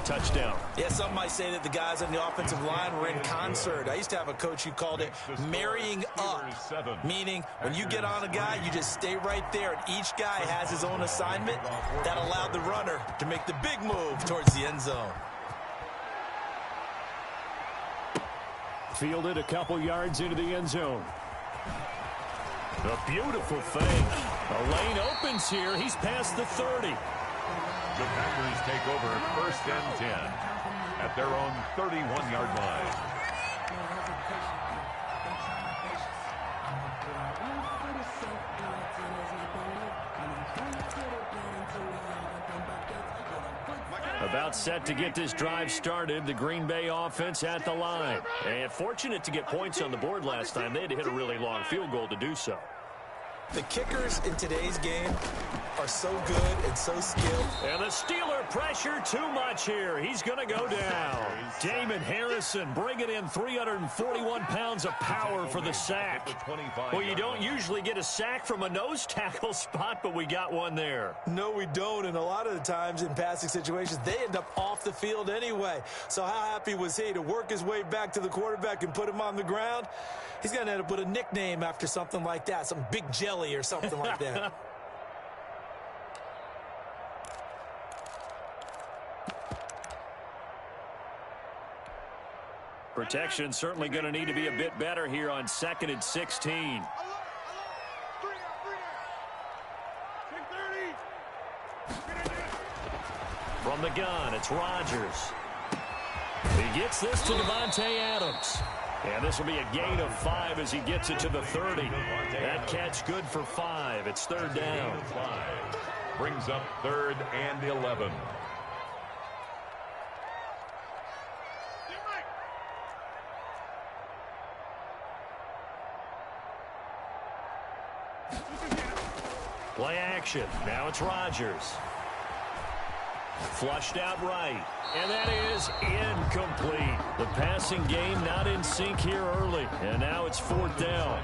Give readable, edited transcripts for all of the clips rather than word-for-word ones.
touchdown. Yeah, some might say that the guys on the offensive line were in concert. I used to have a coach who called it marrying up, meaning when you get on a guy, you just stay right there, and each guy has his own assignment. That allowed the runner to make the big move towards the end zone. Fielded a couple yards into the end zone. A beautiful fake. A lane opens here. He's past the 30. The Packers take over 1st and 10 at their own 31-yard line. About set to get this drive started. The Green Bay offense at the line. And fortunate to get points on the board last time. They had to hit a really long field goal to do so. The kickers in today's game are so good and so skilled. And the Steeler pressure too much here. He's going to go down. Damon Harrison bringing in 341 pounds of power for the sack. Well, you don't usually get a sack from a nose tackle spot, but we got one there. No, we don't, and a lot of the times in passing situations, they end up off the field anyway. So how happy was he to work his way back to the quarterback and put him on the ground? He's going to end up with a nickname after something like that, some Big Jelly or something like that. Protection certainly going to need to be a bit better here on 2nd and 16. From the gun, it's Rodgers. He gets this to Devontae Adams. And this will be a gain of 5 as he gets it to the 30. That catch good for 5. It's 3rd down. Brings up 3rd and 11. Play action. Now it's Rodgers. Flushed out right. And that is incomplete. The passing game not in sync here early. And now it's 4th down.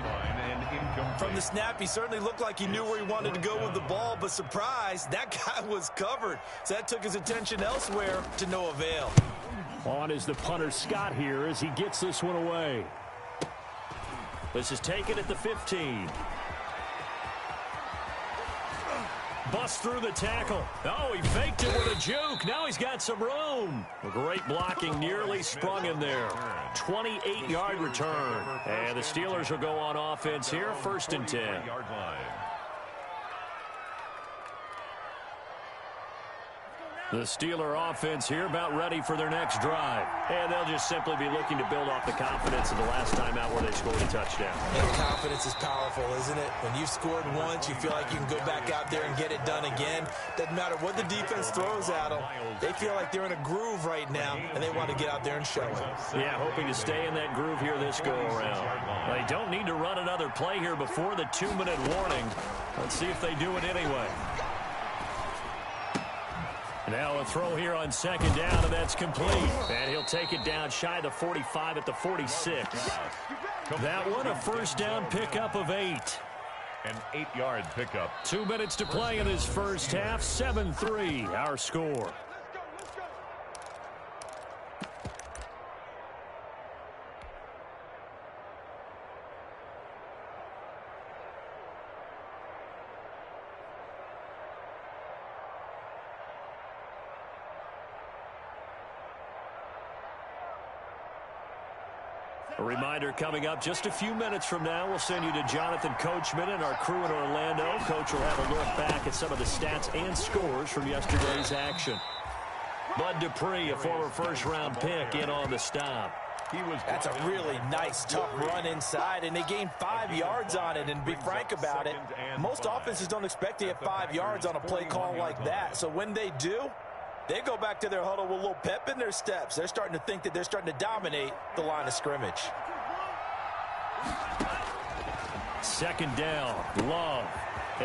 From the snap, he certainly looked like he knew where he wanted to go with the ball, but surprise, that guy was covered. So that took his attention elsewhere to no avail. On is the punter Scott here as he gets this one away. This is taken at the 15. Bust through the tackle. Oh, he faked it with a juke. Now he's got some room. Great blocking, nearly sprung him there. 28-yard return. And the Steelers will go on offense here, 1st and 10. The Steeler offense here about ready for their next drive. And they'll just simply be looking to build off the confidence of the last time out where they scored a touchdown. And confidence is powerful, isn't it? When you've scored once, you feel like you can go back out there and get it done again. Doesn't matter what the defense throws at them. They feel like they're in a groove right now, and they want to get out there and show it. Yeah, hoping to stay in that groove here this go-around. They don't need to run another play here before the 2-minute warning. Let's see if they do it anyway. Now a throw here on 2nd down, and that's complete. And he'll take it down shy the 45 at the 46. That one, a 1st down pickup of 8. An 8-yard pickup. 2 minutes to play in his first half. 7-3, our score. A reminder coming up just a few minutes from now. We'll send you to Jonathan Coachman and our crew in Orlando. Coach will have a look back at some of the stats and scores from yesterday's action. Bud Dupree, a former first-round pick, in on the stop. That's a really nice, tough run inside, and they gained 5 yards on it. And to be frank about it, most offenses don't expect to get 5 yards on a play call like that. So when they do, they go back to their huddle with a little pep in their steps. They're starting to think that they're starting to dominate the line of scrimmage. 2nd down. Love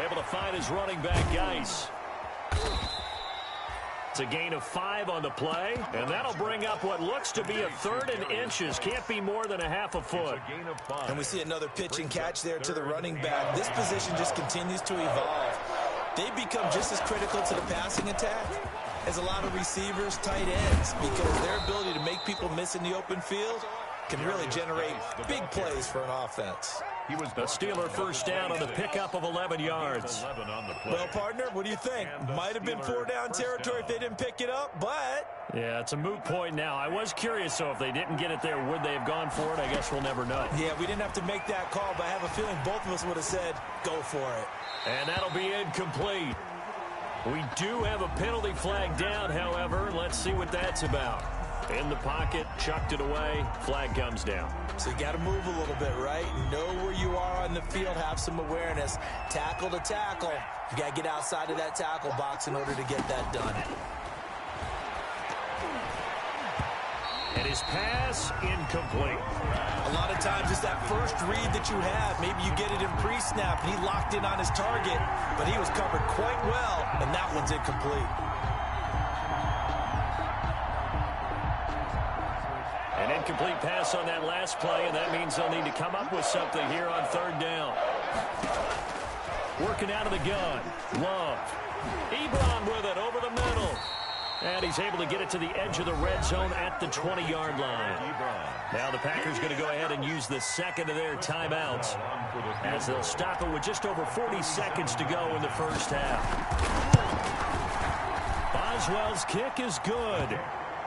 able to find his running back, Geis. It's a gain of 5 on the play, and that'll bring up what looks to be a 3rd and inches. Can't be more than a half a foot. And we see another pitch and catch there to the running back. This position just continues to evolve. They become just as critical to the passing attack is a lot of receivers, tight ends, because their ability to make people miss in the open field can really generate big plays for an offense. He was the Steeler first down on the pickup of 11 yards. Well, partner, what do you think? Might have been 4-down territory if they didn't pick it up, but... Yeah, it's a moot point now. I was curious, so if they didn't get it there, would they have gone for it? I guess we'll never know. Yeah, we didn't have to make that call, but I have a feeling both of us would have said, go for it. And that'll be incomplete. We do have a penalty flag down, however. Let's see what that's about. In the pocket, chucked it away, flag comes down. So you got to move a little bit, right? Know where you are on the field, have some awareness. Tackle to tackle. You got to get outside of that tackle box in order to get that done. And his pass, incomplete. A lot of times it's that first read that you have. Maybe you get it in pre-snap, and he locked in on his target, but he was covered quite well, and that one's incomplete. An incomplete pass on that last play, and that means they'll need to come up with something here on third down. Working out of the gun. Love. Ebron with it over the middle. And he's able to get it to the edge of the red zone at the 20-yard line. Now the Packers going to go ahead and use the second of their timeouts as they'll stop it with just over 40 seconds to go in the first half. Boswell's kick is good.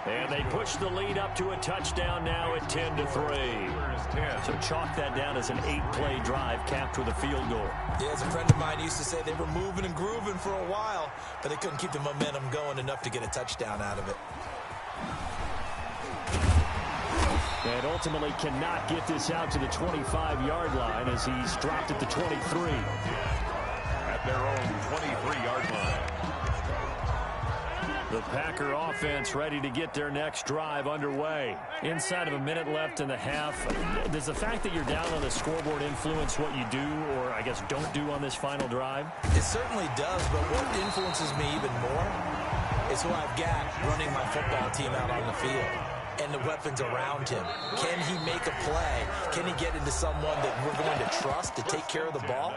And they push the lead up to a touchdown now at 10-3. So chalk that down as an 8-play drive capped with a field goal. Yeah, as a friend of mine used to say, they were moving and grooving for a while, but they couldn't keep the momentum going enough to get a touchdown out of it. And ultimately cannot get this out to the 25-yard line as he's dropped at the 23. At their own 23-yard line. The Packer offense ready to get their next drive underway. Inside of a minute left in the half, does the fact that you're down on the scoreboard influence what you do or, I guess, don't do on this final drive? It certainly does, but what influences me even more is who I've got running my football team out on the field and the weapons around him. Can he make a play? Can he get into someone that we're going to trust to take care of the ball?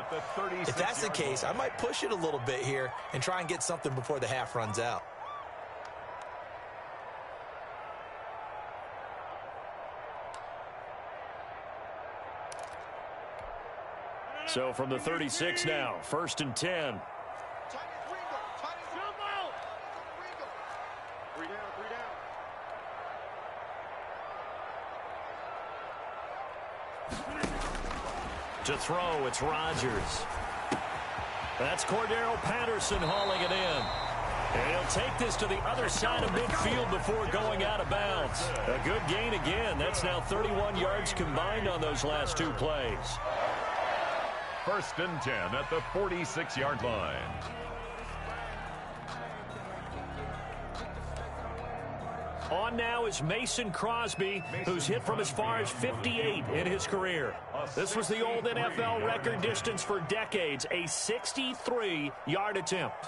If that's the case, I might push it a little bit here and try and get something before the half runs out. So from the 36 now, 1st and 10. To throw, it's Rodgers. That's Cordero Patterson hauling it in. And he'll take this to the other side of midfield before going out of bounds. A good gain again. That's now 31 yards combined on those last two plays. 1st and 10 at the 46-yard line. On now is Mason Crosby, who's hit from as far as 58 in his career. This was the old NFL record distance for decades, a 63-yard attempt.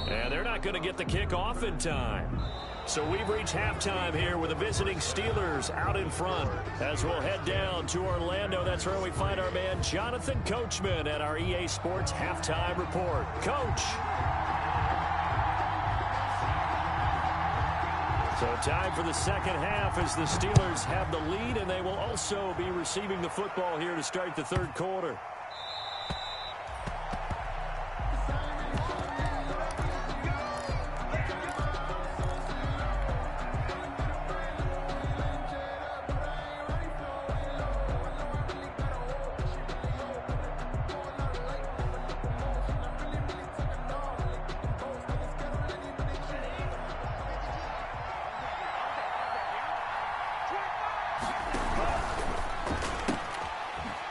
And they're not going to get the kickoff in time. So we've reached halftime here with the visiting Steelers out in front. As we'll head down to Orlando, that's where we find our man Jonathan Coachman at our EA Sports Halftime Report. Coach. So time for the second half as the Steelers have the lead, and they will also be receiving the football here to start the third quarter.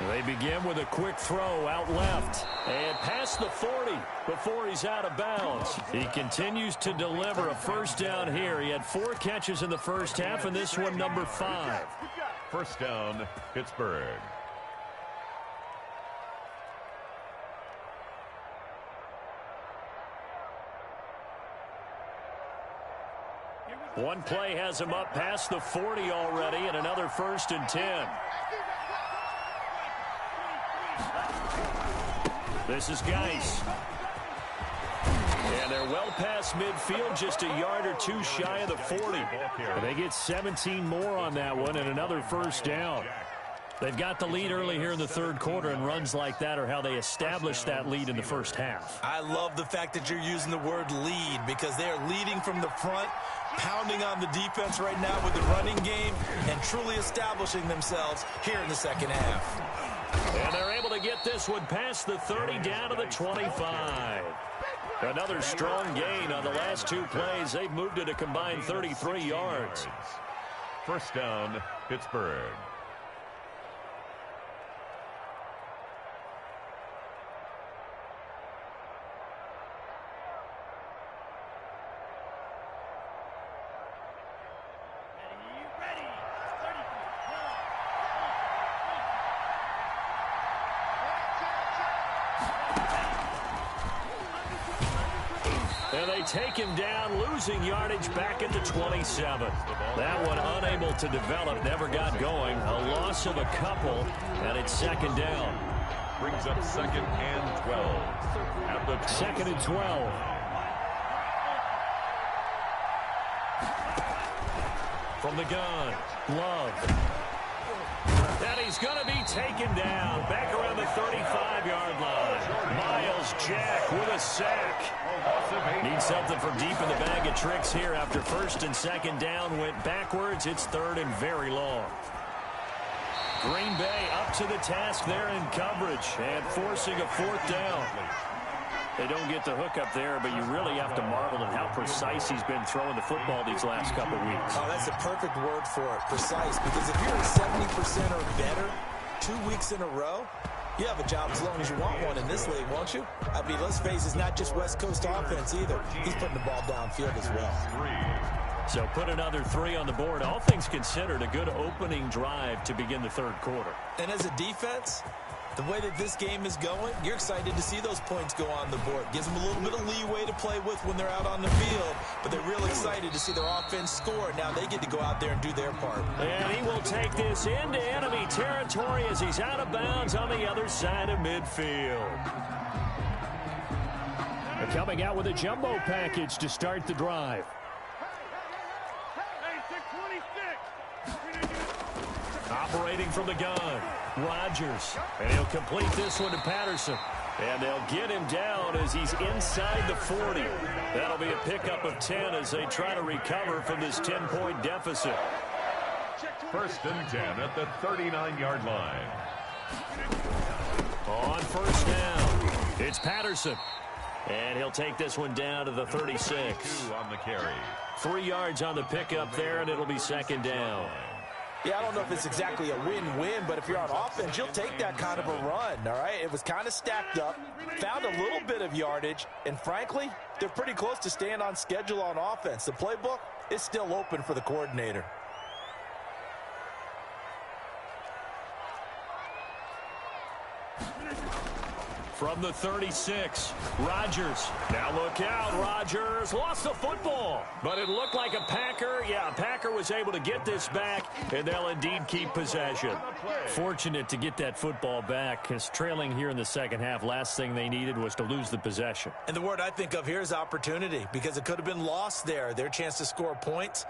They begin with a quick throw out left and past the 40 before he's out of bounds. He continues to deliver a first down here. He had 4 catches in the first half, and this one number 5. First down, Pittsburgh. One play has him up past the 40 already, and another 1st and 10. This is Geis. And they're well past midfield, just a yard or two shy of the 40. And they get 17 more on that one and another 1st down. They've got the lead early here in the 3rd quarter, and runs like that are how they establish that lead in the 1st half. I love the fact that you're using the word lead, because they are leading from the front, pounding on the defense right now with the running game, and truly establishing themselves here in the 2nd half. And they're able to get this one past the 30 down to the 25. Another strong gain on the last 2 plays. They've moved it a combined 33 yards. 1st down, Pittsburgh. And they take him down, losing yardage back at the 27. That one unable to develop, never got going. A loss of a couple, and it's 2nd down. Brings up 2nd and 12. At the 2nd and 12. From the gun, Love. And he's going to be taken down back around the 35-yard line. Miles Jack with a sack. Needs something from deep in the bag of tricks here after 1st and 2nd down went backwards. It's 3rd and very long. Green Bay up to the task there in coverage and forcing a 4th down. They don't get the hook up there, but you really have to marvel at how precise he's been throwing the football these last couple weeks. Oh, that's a perfect word for it, precise, because if you're at 70% or better 2 weeks in a row, you have a job as long as you want one in this league, won't you? I mean, let's face it, it's not just West Coast offense either. He's putting the ball downfield as well. So put another 3 on the board. All things considered, a good opening drive to begin the 3rd quarter. And as a defense, the way that this game is going, you're excited to see those points go on the board. Gives them a little bit of leeway to play with when they're out on the field, but they're real excited to see their offense score. Now they get to go out there and do their part. And he will take this into enemy territory as he's out of bounds on the other side of midfield. They're coming out with a jumbo package to start the drive. Operating from the gun, Rodgers. And he'll complete this one to Patterson. And they'll get him down as he's inside the 40. That'll be a pickup of 10 as they try to recover from this 10-point deficit. 1st and 10 at the 39-yard line. On 1st down, it's Patterson. And he'll take this one down to the 36. 2 on the carry. 3 yards on the pickup there, and it'll be 2nd down. Yeah, I don't know if it's exactly a win-win, but if you're on offense, you'll take that kind of a run, all right? It was kind of stacked up, found a little bit of yardage, and frankly, they're pretty close to staying on schedule on offense. The playbook is still open for the coordinator. From the 36, Rodgers. Now look out, Rodgers lost the football. But it looked like a Packer. Yeah, a Packer was able to get this back, and they'll indeed keep possession. Fortunate to get that football back, because trailing here in the 2nd half, last thing they needed was to lose the possession. And the word I think of here is opportunity, because it could have been lost there, their chance to score points.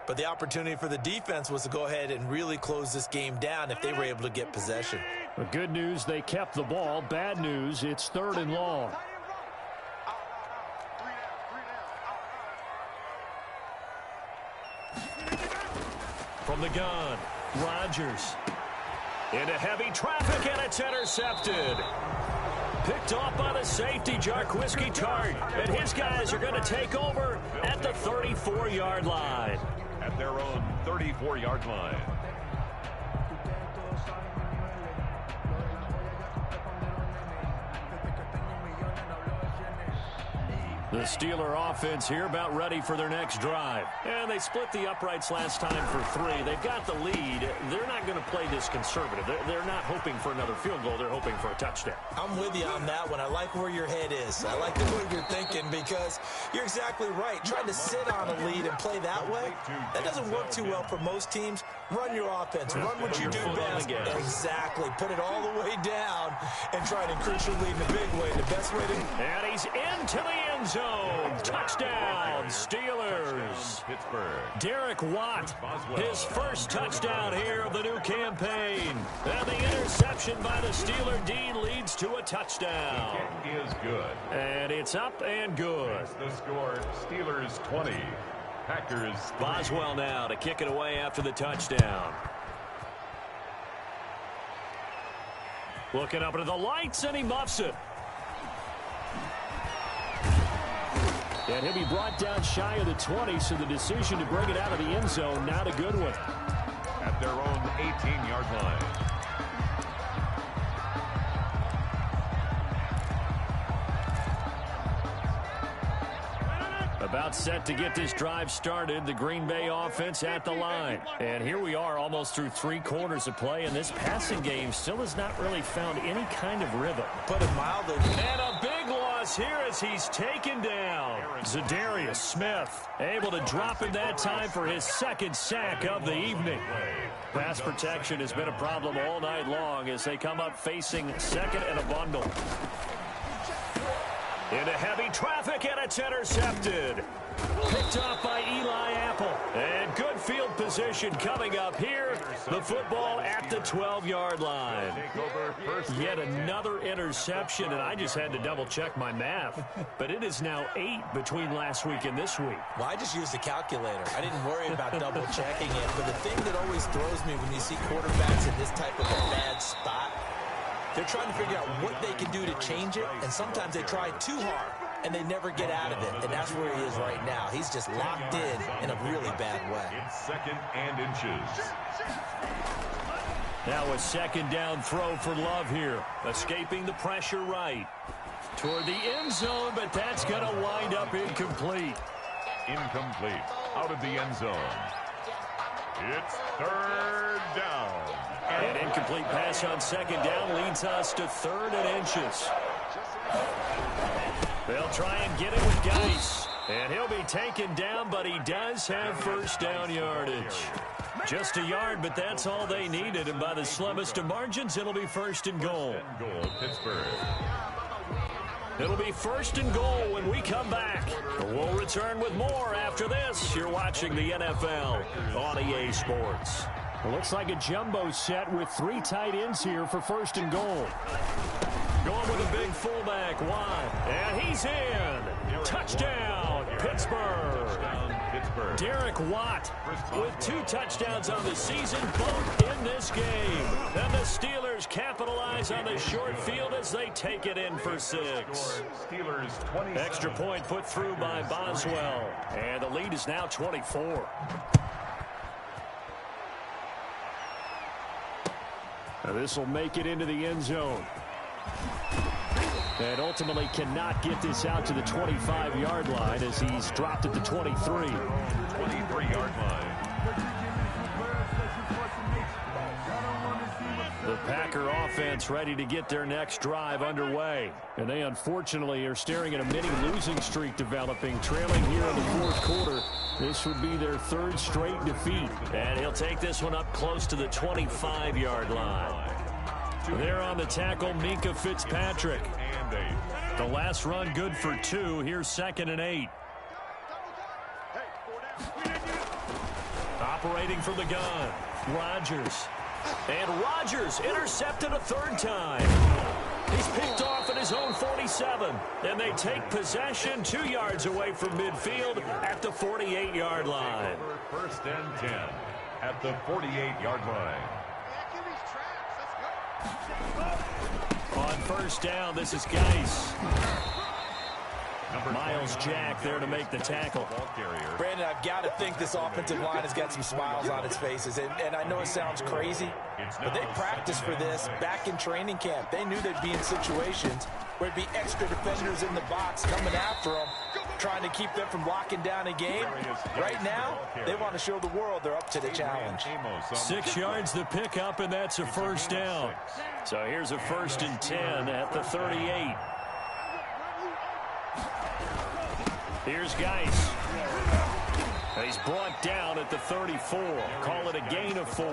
But the opportunity for the defense was to go ahead and really close this game down if they were able to get possession. The good news, they kept the ball. Bad news, it's 3rd and long. From the gun, Rodgers. Into heavy traffic, and it's intercepted. Picked off by the safety, Jarquiski Tart. And his guys are going to take over at the 34-yard line. At their own 34-yard line. The Steeler offense here about ready for their next drive. And they split the uprights last time for 3. They've got the lead. They're not going to play this conservative. They're not hoping for another field goal. They're hoping for a touchdown. I'm with you on that one. I like where your head is. I like the way you're thinking because you're exactly right. Trying to sit on a lead and play that way, that doesn't work too well for most teams. Run your offense. Run what you do best. Exactly. Put it all the way down and try to increase your lead in a big way. The best way to... And he's into the end zone. Touchdown, Steelers. Derek Watt, his first touchdown here of the new campaign. And the interception by the Steeler D leads to a touchdown. The kick is good. And it's up and good. That's the score, Steelers 20, Packers 3. Boswell now to kick it away after the touchdown. Looking up into the lights, and he muffs it. And he'll be brought down shy of the 20, so the decision to bring it out of the end zone, not a good one. At their own 18-yard line. About set to get this drive started, the Green Bay offense at the line. And here we are almost through 3 quarters of play, and this passing game still has not really found any kind of rhythm. Put it mildly. And a big loss here as he's taken down. Zadarius Smith able to drop in that time for his 2nd sack of the evening. Pass protection has been a problem all night long as they come up facing 2nd and a bundle. Into heavy traffic, and it's intercepted. Picked off by Eli Apple. And good field position coming up here. The football at the 12-yard line. Yet another interception, and I just had to double-check my math. But it is now 8 between last week and this week. Well, I just used a calculator. I didn't worry about double-checking it. But the thing that always throws me when you see quarterbacks in this type of a bad spot, they're trying to figure out what they can do to change it, and sometimes they try too hard, and they never get out of it, and that's where he is right now. He's just locked in a really bad way. It's 2nd and inches. Now a 2nd down throw for Love here, escaping the pressure right. Toward the end zone, but that's going to wind up incomplete. Incomplete. Out of the end zone. It's 3rd down. An incomplete pass on 2nd down leads us to 3rd and inches. They'll try and get it with Geis. And he'll be taken down, but he does have 1st down yardage. Just a yard, but that's all they needed. And by the slimmest of margins, it'll be 1st and goal. Pittsburgh. It'll be 1st and goal when we come back. We'll return with more after this. You're watching the NFL on EA Sports. It looks like a jumbo set with 3 tight ends here for 1st and goal. Going with a big fullback, Watt. And he's in. Touchdown, Pittsburgh. Derek Watt with 2 touchdowns on the season, both in this game. And the Steelers capitalize on the short field as they take it in for 6. Extra point put through by Boswell. And the lead is now 24. This will make it into the end zone. And ultimately cannot get this out to the 25-yard line as he's dropped at the 23. 23-yard line. The Packer offense ready to get their next drive underway. And they unfortunately are staring at a mini losing streak developing, trailing here in the 4th quarter. This would be their 3rd straight defeat. And he'll take this one up close to the 25-yard line. There on the tackle, Minka Fitzpatrick. The last run good for 2. Here's 2nd and 8. Operating from the gun, Rodgers. And Rodgers intercepted a 3rd time. He's picked off at his own 47. And they take possession 2 yards away from midfield at the 48-yard line. 1st and 10 at the 48-yard line. On 1st down, this is Geis. Miles Jack there to make the tackle. Brandon, I've got to think this offensive line has got some smiles on its faces. And I know it sounds crazy, but they practiced for this back in training camp. They knew they'd be in situations where it'd be extra defenders in the box coming after them. trying to keep them from locking down a game. Right now, they want to show the world they're up to the challenge. 6 yards the pickup, and that's a first down. So here's a 1st and 10 at the 38. Here's Geis. He's brought down at the 34. Call it a gain of 4.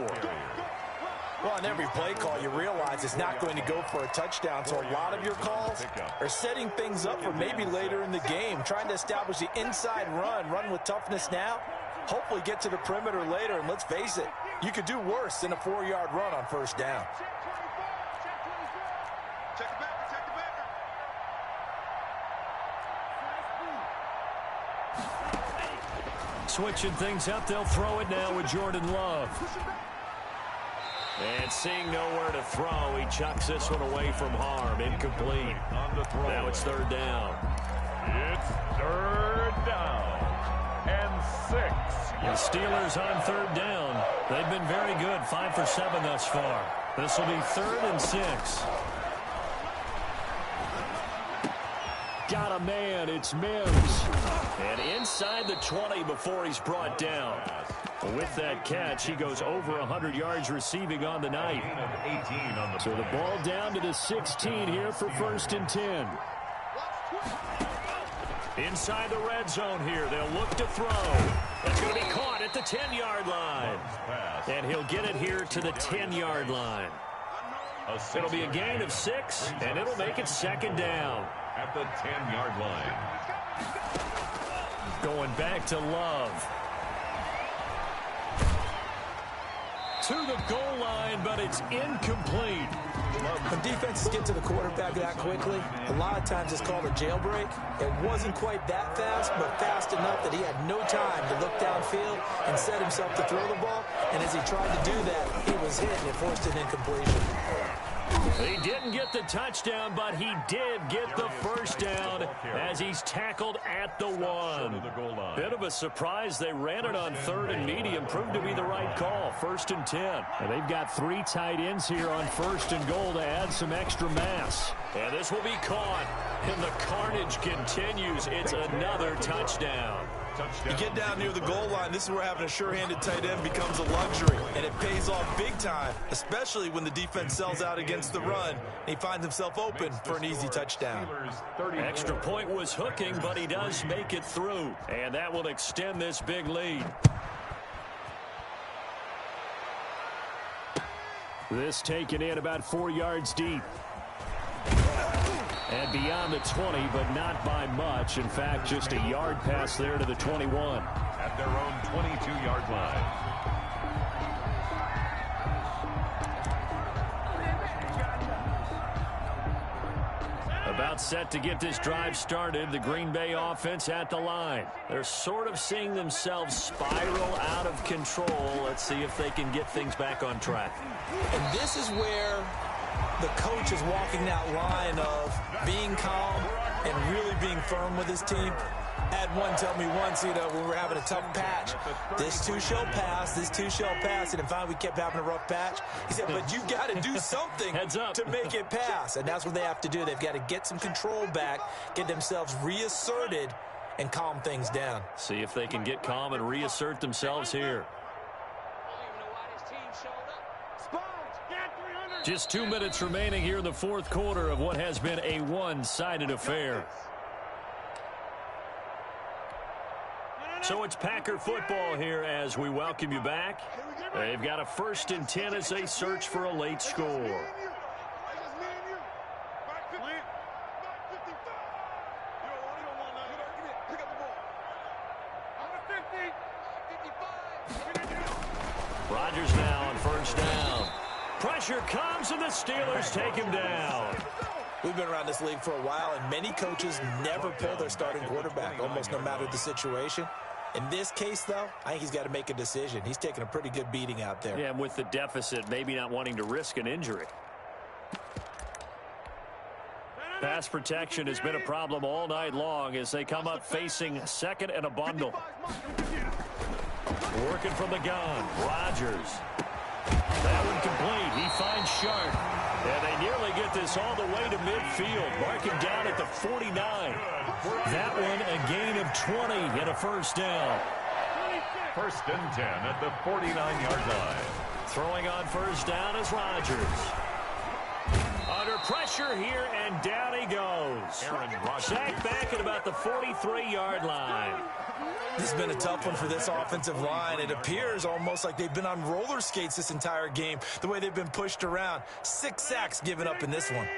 Well, on every play call, you realize it's not going to go for a touchdown. So a lot of your calls are setting things up for maybe later in the game, trying to establish the inside run with toughness now, hopefully get to the perimeter later. And let's face it, you could do worse than a 4-yard run on first down. Switching things up, they'll throw it now with Jordan Love. And seeing nowhere to throw, he chucks this one away from harm. Incomplete. Now it's 3rd down. It's 3rd down and 6. The Steelers on 3rd down. They've been very good, 5 for 7 thus far. This will be 3rd and 6. Got a man, it's Mims. And inside the 20 before he's brought down. With that catch, he goes over 100 yards receiving on the night. So the ball down to the 16 here for 1st and 10. Inside the red zone here, they'll look to throw. That's going to be caught at the 10-yard line. And he'll get it here to the 10-yard line. It'll be a gain of 6, and it'll make it 2nd down. At the 10-yard line. Going back to Love. To the goal line, but it's incomplete. When defenses get to the quarterback that quickly, a lot of times it's called a jailbreak. It wasn't quite that fast, but fast enough that he had no time to look downfield and set himself to throw the ball. And as he tried to do that, he was hit and it forced an incompletion. He didn't get the touchdown, but he did get the first down as he's tackled at the 1. Bit of a surprise. They ran it on 3rd and medium. Proved to be the right call. 1st and 10. And they've got 3 tight ends here on 1st and goal to add some extra mass. And this will be caught. And the carnage continues. It's another touchdown. You get down near the goal line, this is where having a sure-handed tight end becomes a luxury, and it pays off big time, especially when the defense sells out against the run, and he finds himself open for an easy touchdown. Extra point was hooking, but he does make it through, and that will extend this big lead. This taken in about 4 yards deep. And beyond the 20, but not by much. In fact, just a yard pass there to the 21. At their own 22-yard line. About set to get this drive started, the Green Bay offense at the line. They're sort of seeing themselves spiral out of control. Let's see if they can get things back on track. And this is where the coach is walking that line of being calm and really being firm with his team. I had one tell me once, when we were having a tough patch, this too shall pass, this too shall pass. And finally we kept having a rough patch. He said, but you've got to do something to make it pass. And that's what they have to do. They've got to get some control back, get themselves reasserted, and calm things down. See if they can get calm and reassert themselves here. Just 2 minutes remaining here in the 4th quarter of what has been a one-sided affair. So it's Packer football here as we welcome you back. They've got a 1st and 10 as they search for a late score. Rodgers now on 1st down. Pressure comes, and the Steelers take him down. We've been around this league for a while, and many coaches never pull their starting quarterback, almost no matter the situation. In this case, though, I think he's got to make a decision. He's taking a pretty good beating out there. Yeah, and with the deficit, maybe not wanting to risk an injury. Pass protection has been a problem all night long as they come up facing 2nd and a bundle. Working from the gun, Rodgers. That one complete. He finds Sharp. And they nearly get this all the way to midfield. Mark him down at the 49. That one a gain of 20 and a first down. First and 10 at the 49-yard line. Throwing on first down is Rodgers. Under pressure here, and down he goes. Sacked back at about the 43-yard line. This has been a tough one for this offensive line. It appears almost like they've been on roller skates this entire game, the way they've been pushed around. 6 sacks given up in this one.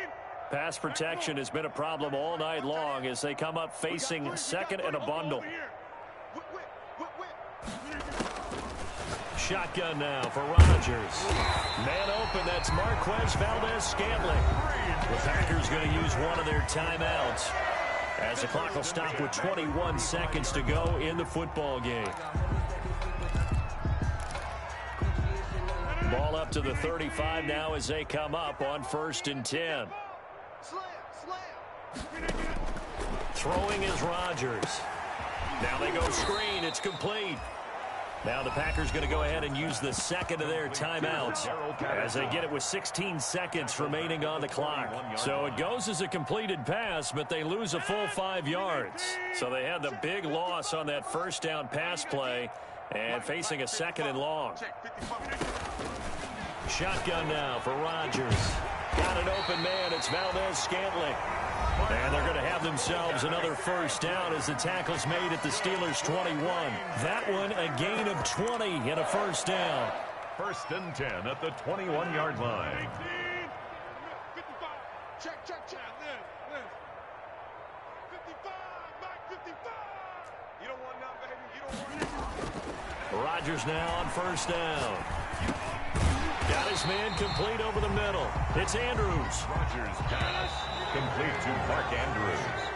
Pass protection has been a problem all night long as they come up facing second and a bundle. Shotgun now for Rodgers. Man open, that's Marquez Valdez-Scantling. The Packers going to use one of their timeouts as the clock will stop with 21 seconds to go in the football game. Ball up to the 35 now as they come up on first and 10. Throwing is Rodgers. Now they go screen. It's complete. Now the Packers going to go ahead and use the second of their timeouts as they get it with 16 seconds remaining on the clock. So it goes as a completed pass, but they lose a full 5 yards. So they had the big loss on that first down pass play and facing a second and long. Shotgun now for Rodgers. Got an open man. It's Valdez-Scantling. And they're going to have themselves another first down as the tackle's made at the Steelers' 21. That one a gain of 20 and a first down. First and 10 at the 21-yard line. Check. 55, back 55. You don't want that, baby. You don't want that. Rodgers now on first down. Got his man complete over the middle. It's Andrews. Rodgers pass complete to Mark Andrews.